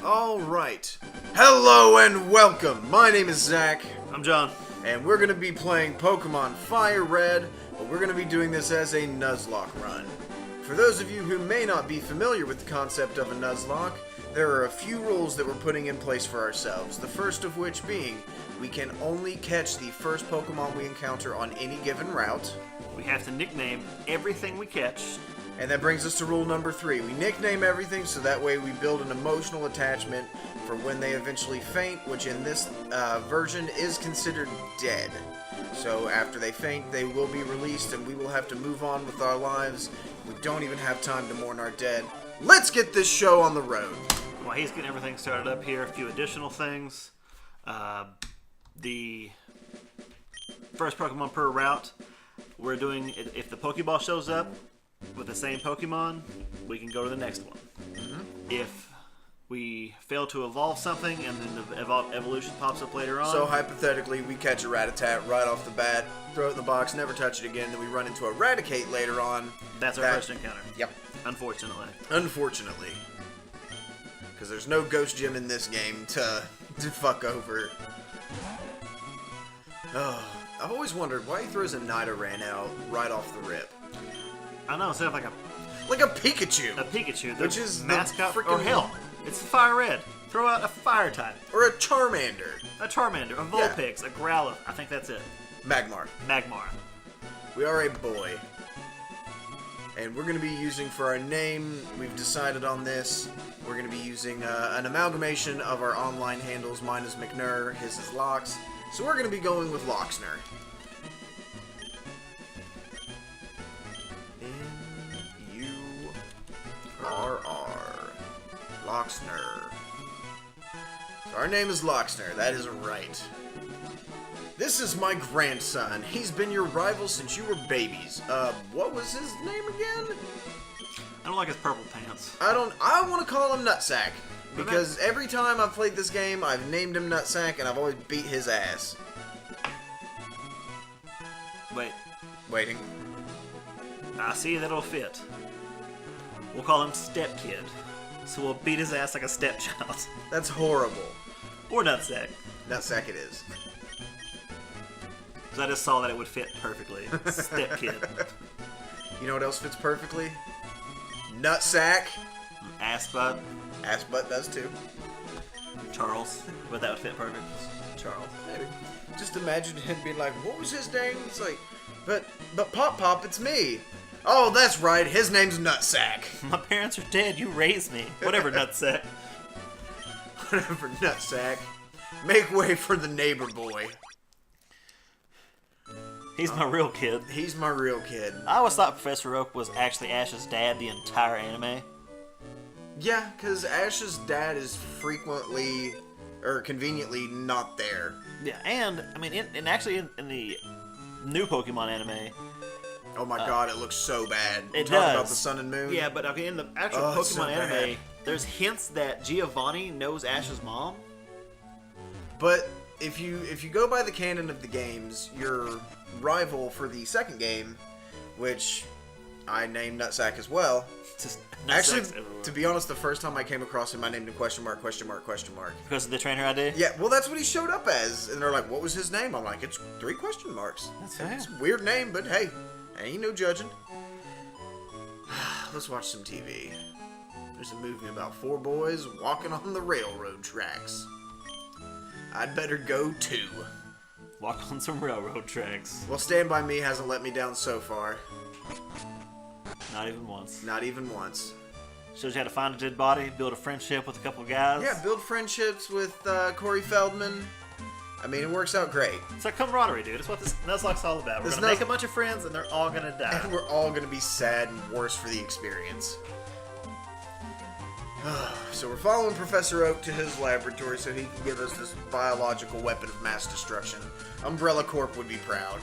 Alright. Hello and welcome. My name is Zach. I'm John. And we're going to be playing Pokemon Fire Red, but we're going to be doing this as a Nuzlocke run. For those of you who may not be familiar with the concept of a Nuzlocke, there are a few rules that we're putting in place for ourselves. The first of which being, we can only catch the first Pokemon we encounter on any given route. We have to nickname everything we catch. And that brings us to rule number 3. We nickname everything so that way we build an emotional attachment for when they eventually faint, which in this version is considered dead. So after they faint, they will be released and we will have to move on with our lives. We don't even have time to mourn our dead. Let's get this show on the road. While he's getting everything started up here, a few additional things. The first Pokemon per route, we're doing, if the Pokeball shows up with the same Pokemon, we can go to the next one. Mm-hmm. If we fail to evolve something and then the evolution pops up later on. So hypothetically, we catch a Rattata right off the bat, throw it in the box, never touch it again, then we run into a Raticate later on. That's our first encounter. Yep. Unfortunately. Unfortunately. Because there's no Ghost Gym in this game to fuck over. Oh, I've always wondered why he throws a Nidoran out right off the rip. I know, instead of like a Pikachu. A Pikachu, which is mascot, freaking or hell, it's Fire Red. Throw out a Fire type. Or a Charmander. A Vulpix, a Growlithe. I think that's it. Magmar. We are a boy. And we're going to be using, for our name, we've decided on this, we're going to be using an amalgamation of our online handles. Mine is McNur, his is Lox. So we're going to be going with Loxner. N-U-R-R. Loxner. So our name is Loxner, that is right. This is my grandson. He's been your rival since you were babies. What was his name again? I don't like his purple pants. I want to call him Nutsack. Because every time I've played this game, I've named him Nutsack and I've always beat his ass. Waiting. I see that'll fit. We'll call him Step Kid. So we'll beat his ass like a stepchild. That's horrible. Or Nutsack. Nutsack it is. So I just saw that it would fit perfectly. Step Kid. You know what else fits perfectly? Nutsack. Ass butt. Ass butt does too. Charles. But that would fit perfect. Charles. Maybe. Just imagine him being like, what was his name? It's like, but Pop, it's me. Oh, that's right. His name's Nutsack. My parents are dead. You raised me. Whatever, Nutsack. Whatever, Nutsack. Make way for the neighbor boy. He's my real kid. He's my real kid. I always thought Professor Oak was actually Ash's dad the entire anime. Yeah, because Ash's dad is frequently, or conveniently, not there. Yeah, and, I mean, in the new Pokemon anime... Oh my god, it looks so bad. It Talk does. about the sun and moon. Yeah, but okay, in the actual Pokemon anime, there's hints that Giovanni knows Ash's mom. But if you go by the canon of the games, your rival for the second game, which I named Nutsack as well. Actually, to be honest, the first time I came across him, I named him question mark. Because of the trainer ID? Yeah, well, that's what he showed up as. And they're like, what was his name? I'm like, it's 3 question marks. That's fair. It's a weird name, but hey, ain't no judging. Let's watch some TV. There's a movie about 4 boys walking on the railroad tracks. I'd better go too. Walk on some railroad tracks. Well, Stand By Me hasn't let me down so far. Not even once. Not even once. Shows you how to find a dead body, build a friendship with a couple of guys. Yeah, build friendships with Corey Feldman. I mean, it works out great. It's like camaraderie, dude. It's what this Nuzlocke's all about. We're going to make a bunch of friends, and they're all going to die. And we're all going to be sad and worse for the experience. So we're following Professor Oak to his laboratory so he can give us this biological weapon of mass destruction. Umbrella Corp would be proud.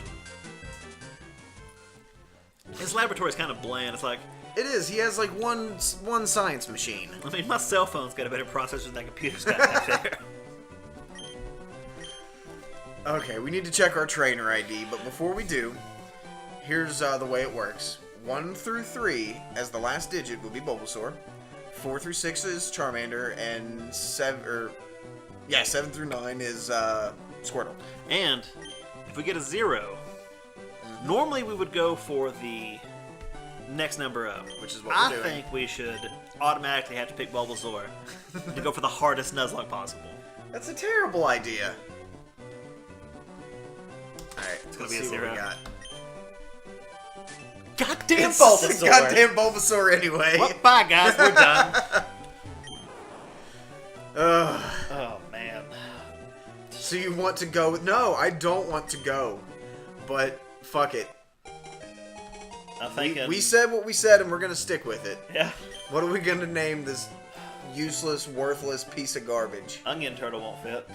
His laboratory's kind of bland. It's like... It is. He has like one science machine. I mean, my cell phone's got a better processor than that computer's got back there. Okay, we need to check our trainer ID, but before we do, here's the way it works. 1 through 3, as the last digit, will be Bulbasaur. 4 through 6 is Charmander, and 7 through 9 is Squirtle. And if we get a 0, normally we would go for the next number up. Which is what we're doing. I think we should automatically have to pick Bulbasaur to go for the hardest Nuzlocke possible. That's a terrible idea. Alright, It's gonna be a see 0. what we got. Goddamn It's Bulbasaur! goddamn Bulbasaur anyway. Well, bye guys, we're done. Ugh. Oh man. So you want to go with... No, I don't want to go. But, fuck it. I'm thinking. We said what we said and we're gonna stick with it. Yeah. What are we gonna name this useless, worthless piece of garbage? Onion turtle won't fit.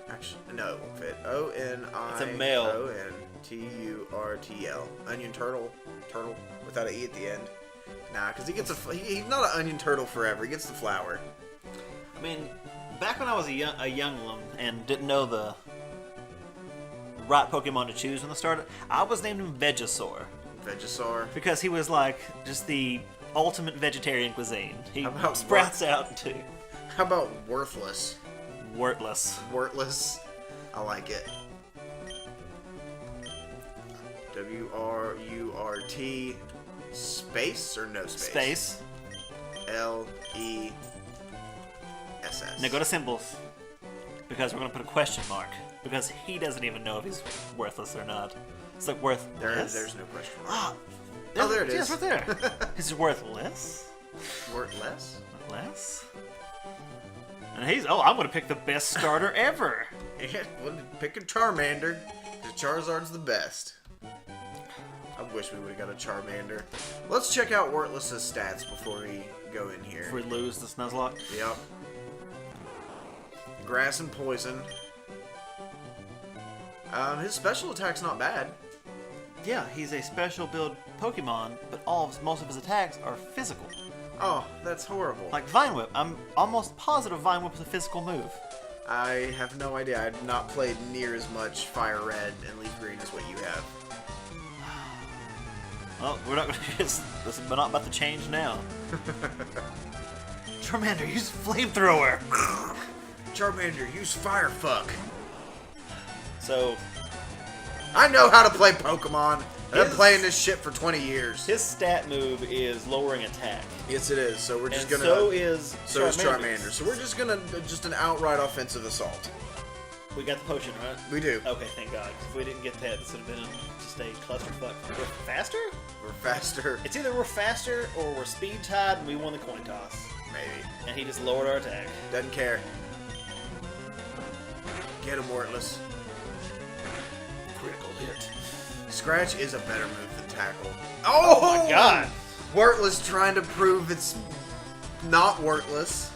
Actually, no, it won't fit. O-N-I... It's a male. O-N-T-U-R-T-L. Onion turtle. Turtle. Without an E at the end. Nah, because he gets he's not an onion turtle forever. He gets the flower. I mean, back when I was a youngling and didn't know the right Pokemon to choose when I started, I was named him Vegisaur. Vegisaur. Because he was like just the ultimate vegetarian cuisine. He How about sprouts out into How about worthless? worthless. Worthless. I like it. W-R-U-R-T space or no space? Space. L-E-S-S. Now go to symbols. Because we're going to put a question mark. Because he doesn't even know if he's worthless or not. It's like worthless. There's no question mark. Ah, Oh, there it is. Yes, right there. He's worthless. Worthless? Less. And he's I'm gonna pick the best starter ever. Yeah, well, pick a Charmander. Because Charizard's the best. I wish we would have got a Charmander. Let's check out Worthless's stats before we go in here. If we lose the Nuzlocke. Yep. Grass and poison. His special attack's not bad. Yeah, he's a special build Pokemon, but most of his attacks are physical. Oh, that's horrible. Like Vine Whip. I'm almost positive Vine Whip is a physical move. I have no idea. I've not played near as much Fire Red and Leaf Green as what you have. Well, we're not gonna this is not about to change now. Charmander, use Flamethrower! Charmander, use Firefuck. So, I know how to play Pokemon. I've been His- playing this shit for 20 years. his stat move is lowering attack. Yes, it is. So we're just And gonna. so is Charmander. So we're just gonna just an outright offensive assault. We got the potion, right? We do. Okay, thank God. If we didn't get that, this would have been just a clusterfuck. We're faster? We're faster, It's either we're faster or we're speed tied and we won the coin toss. maybe. And he just lowered our attack. Doesn't care. Get him, Worthless. Critical hit. Scratch is a better move than Tackle. Oh my God! Worthless trying to prove it's not worthless.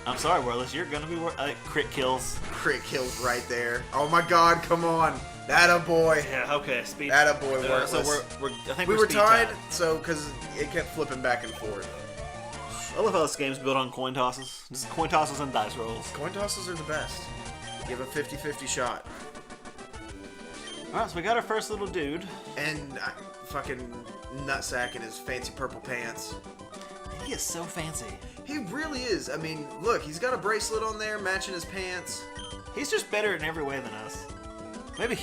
I'm sorry, Worthless. You're gonna be crit kills. Crit kills right there. Oh my God! Come on, that a boy. Yeah. Okay. Speed. That a boy. So Worthless. I think we we're were speed tied, so because it kept flipping back and forth. I love how this game's built on coin tosses. Just coin tosses and dice rolls. Coin tosses are the best. Give a 50-50 shot. Alright, so we got our first little dude. And fucking nutsack in his fancy purple pants. He is so fancy. He really is. I mean, look, he's got a bracelet on there matching his pants. He's just better in every way than us. Maybe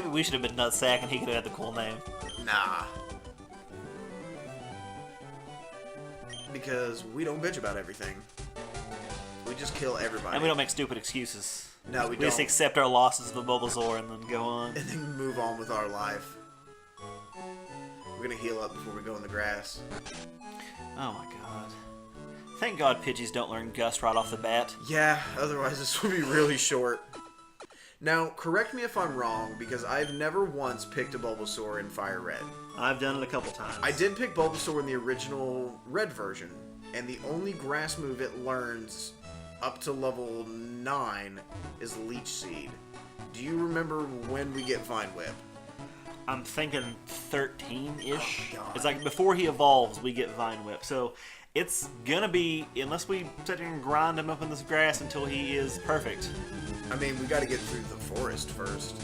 we should have been Nutsack and he could have had the cool name. Nah. Because we don't bitch about everything. We just kill everybody. And we don't make stupid excuses. No, we We just don't. accept our losses of a Bulbasaur and then go on. And then move on with our life. We're gonna heal up before we go in the grass. Oh my God. Thank God Pidgeys don't learn Gust right off the bat. Yeah, otherwise this will be really short. Now, correct me if I'm wrong, because I've never once picked a Bulbasaur in Fire Red. I've done it a couple times. I did pick Bulbasaur in the original Red version, and the only grass move it learns up to level 9 is Leech Seed. Do you remember when we get Vine Whip? I'm thinking 13-ish. Oh, God. It's like before he evolves, we get Vine Whip. So it's gonna be, unless we sit here and grind him up in this grass until he is perfect. I mean, we gotta get through the forest first.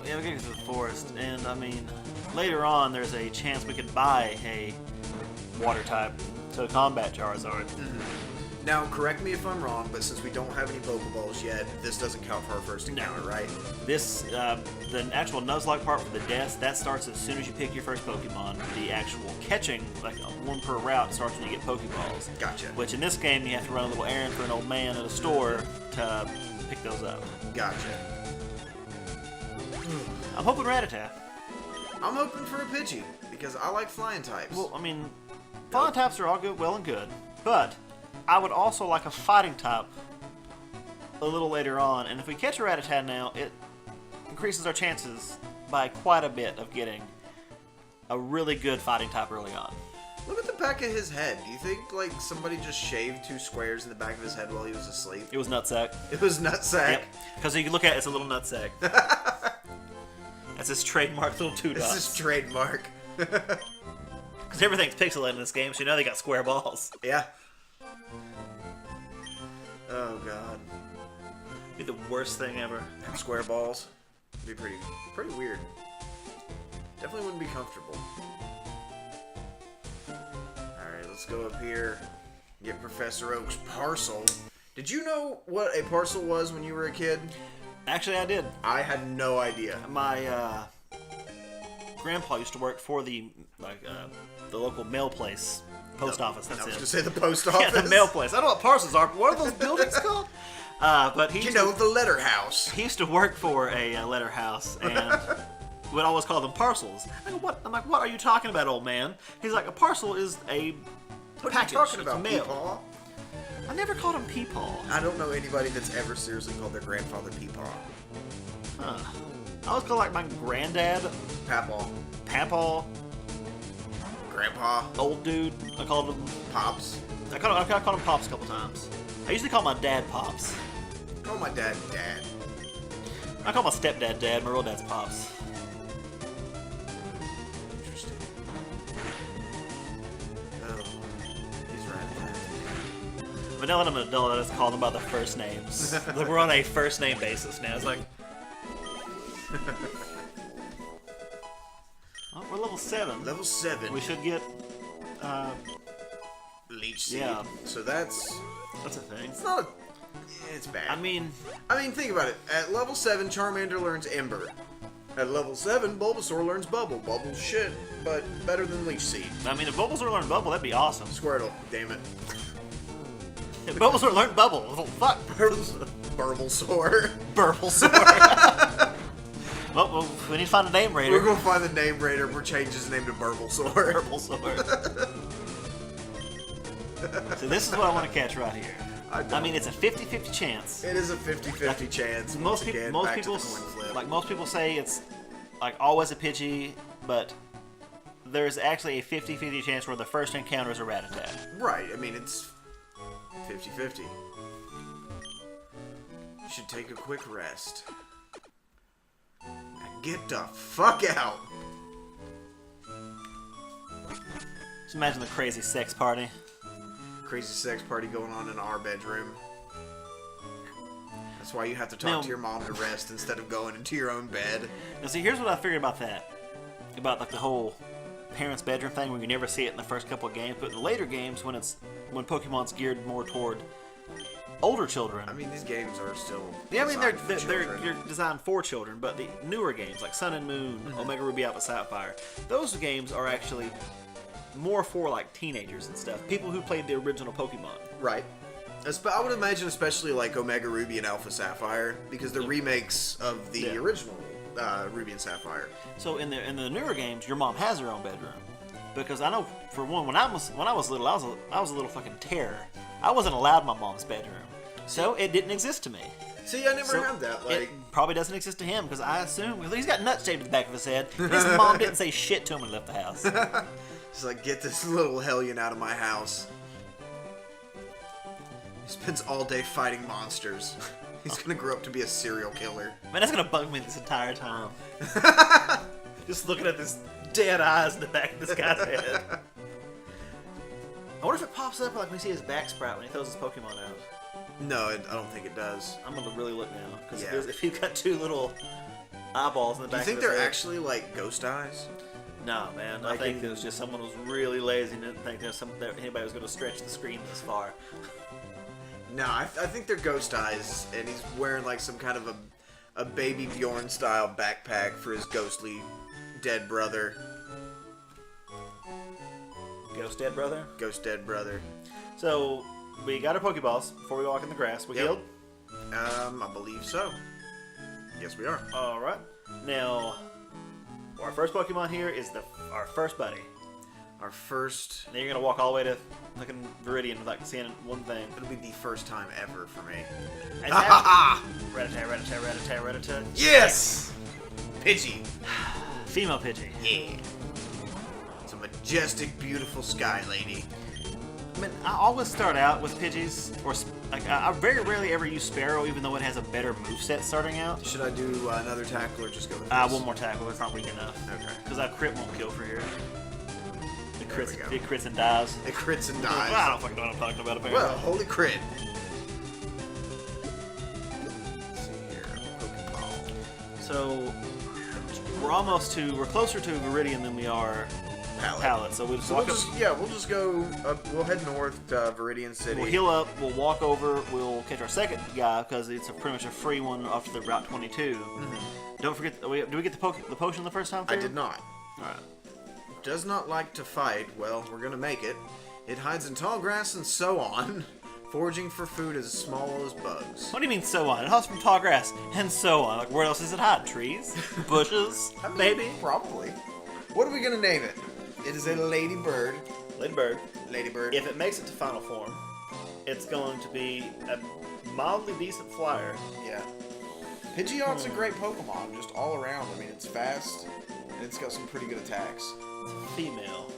Yeah, we gotta get to the forest. And I mean, later on, there's a chance we could buy a water type to combat Charizard. Now, correct me if I'm wrong, but since we don't have any Pokeballs yet, this doesn't count for our first encounter, right? This, the actual Nuzlocke part for the deaths, that starts as soon as you pick your first Pokemon. The actual catching, like one per route, starts when you get Pokeballs. Gotcha. Which in this game, you have to run a little errand for an old man at a store to pick those up. Gotcha. I'm hoping Rattata. I'm hoping for a Pidgey, because I like flying types. Well, I mean, flying types are all good, well and good, but I would also like a fighting type a little later on, and if we catch a Rattata now, it increases our chances by quite a bit of getting a really good fighting type early on. Look at the back of his head. Do you think, like, somebody just shaved 2 squares in the back of his head while he was asleep? It was nutsack. It was nutsack? Yep. Because you can look at it, it's a little nutsack. That's his trademark little 2 dots. This is trademark. Because everything's pixelated in this game, so you know they got square balls. Yeah. Oh, God. Be the worst thing ever. Square balls. It'd be pretty weird. Definitely wouldn't be comfortable. Alright, let's go up here. Get Professor Oak's parcel. Did you know what a parcel was when you were a kid? Actually, I did. I had no idea. My grandpa used to work for the local mail place, post office. That's I was it. going to say the post office. Yeah, the mail place. I don't know what parcels are, but what are those buildings called? But he the letter house. He used to work for a letter house and would always call them parcels. I go, what? I'm like, what are you talking about, old man? He's like, a parcel is a package. What are you talking It's about, mail. Peepaw? I never called him Peepaw. I don't know anybody that's ever seriously called their grandfather Peepaw. Huh. I always call like my granddad Papaw. Papaw, Grandpa. old dude. I called him. Pops. I called him Pops a couple times. I usually call my dad Pops. Call my dad Dad. I call my stepdad Dad. My real dad's Pops. Interesting. Oh, he's right. But now that I'm an adult, I just call them by their first names. Like we're on a first name basis now. It's like, oh, we're level 7. Level 7. We should get. Leech Seed. Yeah. So that's A thing. it's not a. It's bad. I mean, think about it. At level 7, Charmander learns Ember. At level 7, Bulbasaur learns Bubble. Bubble's shit, but better than Leech Seed. if Bulbasaur learned Bubble, that'd be awesome. Squirtle, damn it. If Bulbasaur learned Bubble, well, fuck. Bulbasaur. Bulbasaur. well, we need to find a name raider. We're gonna find the name raider. We'll change his name to Bulbasaur. Bulbasaur. So this is what I want to catch right here. I mean, it's a 50-50 chance. It is a 50-50 chance. Most Again, people, back to the coin flip. most people say it's like always a Pidgey, but there's actually a 50-50 chance where the first encounter is a Rattata. Right. I mean, it's 50-50. You should take a quick rest. And get the fuck out. Just imagine the crazy sex party. Crazy sex party going on in our bedroom. That's why you have to talk Now- to your mom to rest instead of going into your own bed. Now, see, here's what I figured about that. About like the whole parents' bedroom thing, where you never see it in the first couple of games, but in the later games, when Pokemon's geared more toward older children. I mean, these games are still. Yeah, I mean designed for they're children. designed for children, but the newer games like Sun and Moon, Omega Ruby Alpha Sapphire, those games are actually more for like teenagers and stuff. People who played the original Pokemon. Right. I would imagine, especially like Omega Ruby and Alpha Sapphire, because they're remakes of the original Ruby and Sapphire. So in the newer games, your mom has her own bedroom, because I know for one, when I was little, I was a little fucking terror. I wasn't allowed in my mom's bedroom, so it didn't exist to me. See, I never had that. It Like, probably doesn't exist to him, because I assume he's got nuts shaved in the back of his head. His mom didn't say shit to him when he left the house. it's like, get this little hellion out of my house. He spends all day fighting monsters. He's gonna grow up to be a serial killer. Man, that's gonna bug me this entire time. Just looking at this dead eyes in the back of this guy's head. I wonder if it pops up like when you see his back sprout when he throws his Pokemon out. No, I don't think it does. I'm gonna really look now, because Yeah. if you've got 2 little eyeballs in the Do you back think of his they're head. actually like ghost eyes? No, man. Like I think it was just someone was really lazy and didn't think that anybody was going to stretch the screen this far. No, I think they're ghost eyes, and he's wearing like some kind of a Baby Bjorn style backpack for his ghostly dead brother. Ghost dead brother? Ghost dead brother. So, we got our Pokeballs before we walk in the grass. We healed? I believe so. Yes, we are. Alright. Now, our first Pokemon here is our first buddy. Our first... Now you're going to walk all the way to fucking Viridian without seeing one thing. It'll be the first time ever for me. Rattata. Yes! Pidgey. Female Pidgey. Yeah. It's a majestic, beautiful sky lady. I mean, I always start out with Pidgeys, or like I very rarely ever use Sparrow, even though it has a better moveset starting out. Should I do another tackle or just go with this? One more tackle. It's not weak enough. Okay. Because that crit won't kill for here. There we go. It crits and dies. It crits and Well, I dies. don't fucking know what I'm talking about, apparently. Well, holy crit. Let's see here. Pokeball. So, we're closer to Viridian than we are Pallet. So we'll just walk up. We'll just go up. We'll head north to Viridian City. We'll heal up, we'll walk over, we'll catch our second guy because it's pretty much a free one off the Route 22. Mm-hmm. Don't forget, do we get the potion the first time? I did not. Alright. Does not like to fight. Well, we're gonna make it. It hides in tall grass and so on. Foraging for food as small as bugs. What do you mean so on? It hides from tall grass and so on. Like, where else is it hide? Trees? Bushes? Maybe? Probably. What are we gonna name it? It is a ladybird. Ladybird. Ladybird. If it makes it to final form, it's going to be a mildly decent flyer. Yeah. Pidgeot's a great Pokemon, just all around. I mean, it's fast, and it's got some pretty good attacks. It's a female.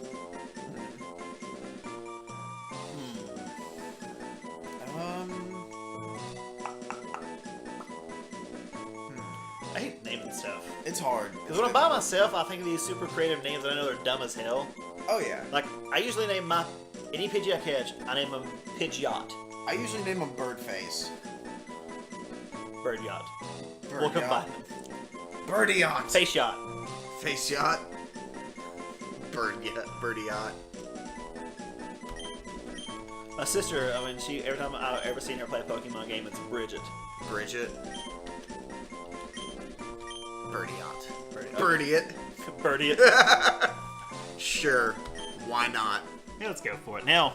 I hate naming stuff. It's hard. Because when I'm by myself, I think of these super creative names that I know they're dumb as hell. Oh, yeah. Like, I usually name any Pidgey I catch, I name them Pidgeot. I usually name them Birdface. Bird Yacht. Bird We'll combine Yacht. them. Birdie Yacht. Face Yacht. Face Yacht. Birdie Yacht. My sister, I mean, every time I've ever seen her play a Pokemon game, it's Bridget. Bridget. Birdie Yacht. Birdie it. Birdie it. Sure. Why not? Yeah, let's go for it. Now,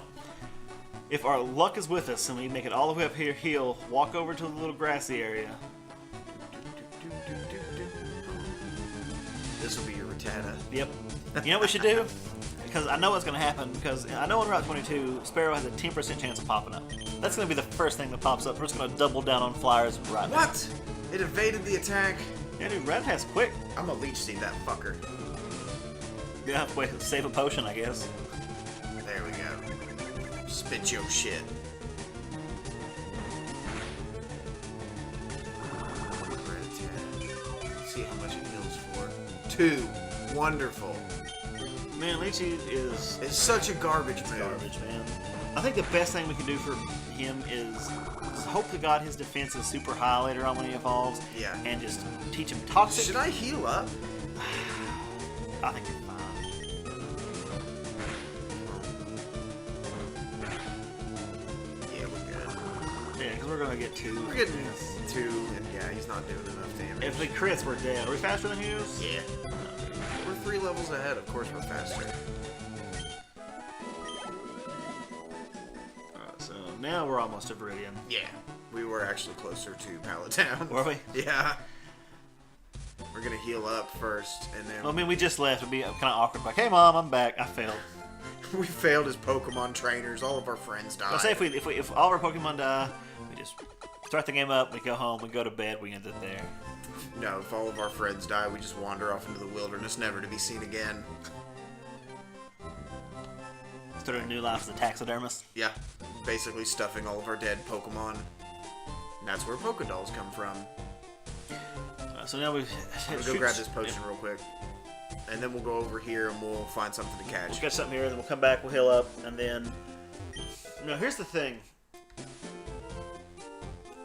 if our luck is with us and we make it all the way up here, heal, walk over to the little grassy area. This will be your Rattata. Yep. You know what we should do? Because I know what's going to happen, because I know on Route 22, Sparrow has a 10% chance of popping up. That's going to be the first thing that pops up. We're just going to double down on flyers right now. What? It evaded the attack? Yeah, dude, Rattatat's quick. I'm gonna leech seed that fucker. You have to wait to save a potion, I guess. There we go. Spit your shit. Rattata. See how much it heals for. 2. Wonderful. Man, Leechy is It's such a garbage move. garbage, man. I think the best thing we can do for him is hope to God his defense is super high later on when he evolves. Yeah. And just teach him toxic. Should I heal up? I think you're fine. Yeah, we're good. Yeah, because we're going to get 2. We're getting 2, and yeah, he's not doing enough damage. If the crits, we're dead. Are we faster than he is? Yeah. We're 3 levels ahead, of course we're faster. So now we're almost to Viridian. Yeah. We were actually closer to Pallet Town. Were we? Yeah. We're gonna heal up first, and then... Well, I mean, we just left. It'd be kind of awkward. Like, hey, Mom, I'm back. I failed. We failed as Pokemon trainers. All of our friends died. Let's say if all of our Pokemon die, we just start the game up, we go home, we go to bed, we end it there. No, if all of our friends die, we just wander off into the wilderness, never to be seen again. Start a new life as a taxidermist. Yeah. Basically stuffing all of our dead Pokemon. And that's where Pokedolls come from. So now we've... I'm gonna go grab this potion real quick. And then we'll go over here and we'll find something to catch. We'll catch something here, then we'll come back, we'll heal up, and then... Now, here's the thing.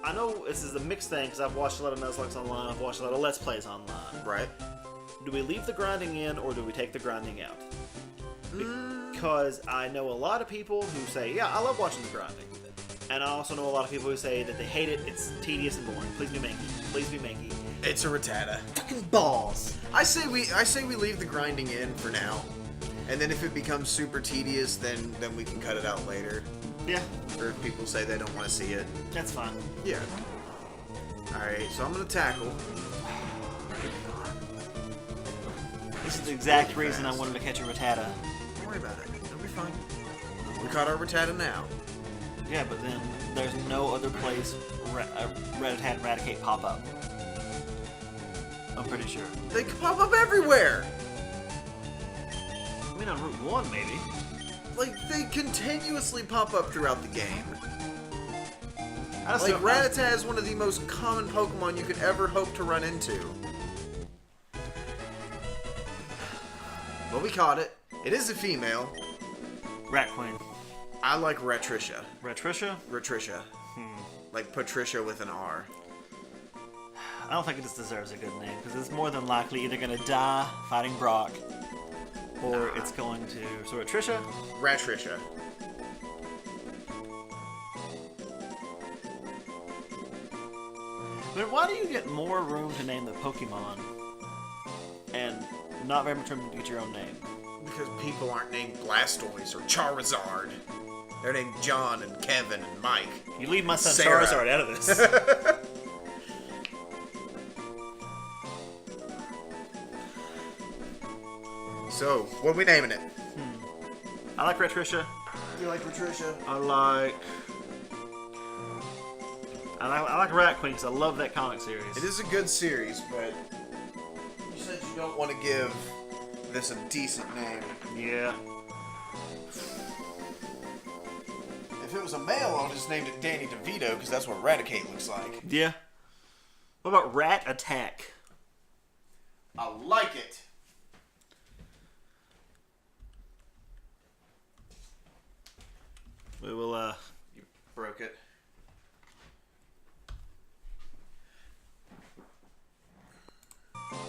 I know this is a mixed thing, because I've watched a lot of Nuzlocke online, I've watched a lot of Let's Plays online. Right. do we leave the grinding in or do we take the grinding out? Because I know a lot of people who say, yeah, I love watching the grinding. And I also know a lot of people who say that they hate it, it's tedious and boring. Please be manky. Please be manky. It's a Rattata. Fucking balls. I say we leave the grinding in for now. And then if it becomes super tedious, then we can cut it out later. Yeah. Or if people say they don't want to see it. That's fine. Yeah. Alright, so I'm going to tackle. This is the exact Really reason fast. I wanted to catch a Rattata. Don't worry about it. It'll be fine. We caught our Rattata now. Yeah, but then there's no other place Rattata and Raticate pop up. I'm pretty sure. They can pop up everywhere! I mean, on Route 1, maybe. Like, they continuously pop up throughout the game. I just Like, don't- Rattata is one of the most common Pokemon you could ever hope to run into. Well, we caught it. It is a female. Rat Queen. I like Retricia. Retricia? Retricia. Like Patricia with an R. I don't think it just deserves a good name, because it's more than likely either going to die fighting Brock, or it's going to... So Retricia? Ratricia. But why do you get more room to name the Pokemon, and not very much room to get your own name? Because people aren't named Blastoise or Charizard. They're named John and Kevin and Mike. You leave my son Sarah. Charizard out of this. So, what are we naming it? I like Retricia. You like Patricia? I like Rat Queen because I love that comic series. It is a good series, but you said you don't want to give this a decent name. Yeah. If it was a male, I would just named it Danny DeVito because that's what Raticate looks like. Yeah. What about Rat Attack? I like it. We will, You broke it.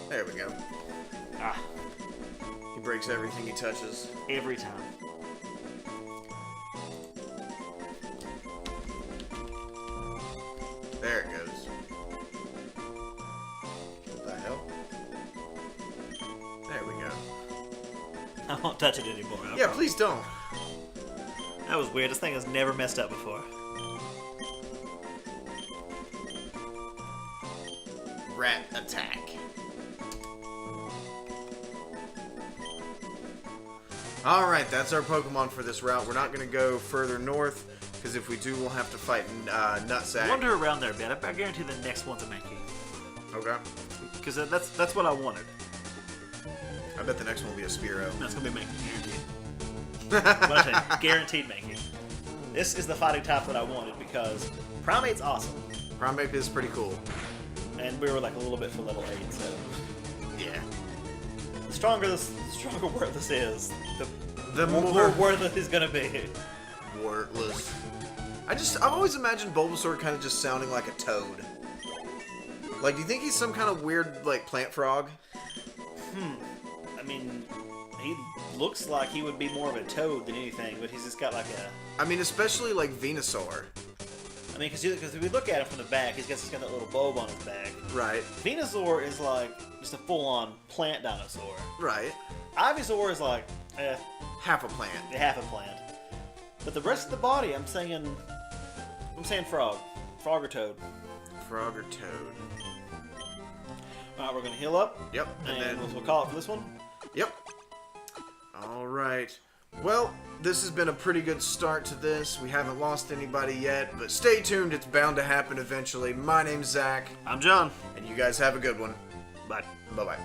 There we go. ah, He breaks everything he touches. every time. There it goes. What the hell? There we go. I won't touch it anymore. I Yeah, promise. please don't. That was weird. This thing has never messed up before. Rat attack. Alright, that's our Pokemon for this route. We're not going to go further north, because if we do, we'll have to fight Nutsack. Wander around there a bit. I guarantee the next one's a Mankey. Okay. Because that's what I wanted. I bet the next one will be a Spearow. That's going to be Mankey, guaranteed. What I say, guaranteed Mankey. This is the fighting type that I wanted because Primate's awesome. Primeape is pretty cool. And we were like a little bit for level 8, so... Yeah. The stronger word this is, The more more worthless he's gonna be. worthless. I've always imagined Bulbasaur kind of just sounding like a toad. Like, do you think he's some kind of weird, like, plant frog? I mean, he looks like he would be more of a toad than anything, but he's just got like a... I mean, especially, like, Venusaur. I mean, because if we look at him from the back, he's got that little bulb on his back. Right. Venusaur is like just a full-on plant dinosaur. Right. Ivysaur is like, Half a plant. half a plant. But the rest of the body, I'm saying frog. Frog or toad. Frog or toad. Alright, we're going to heal up. Yep. And then... we'll call it for this one. Yep. Alright. Well, this has been a pretty good start to this. We haven't lost anybody yet, but stay tuned. It's bound to happen eventually. My name's Zach. I'm John. And you guys have a good one. Bye. Bye-bye.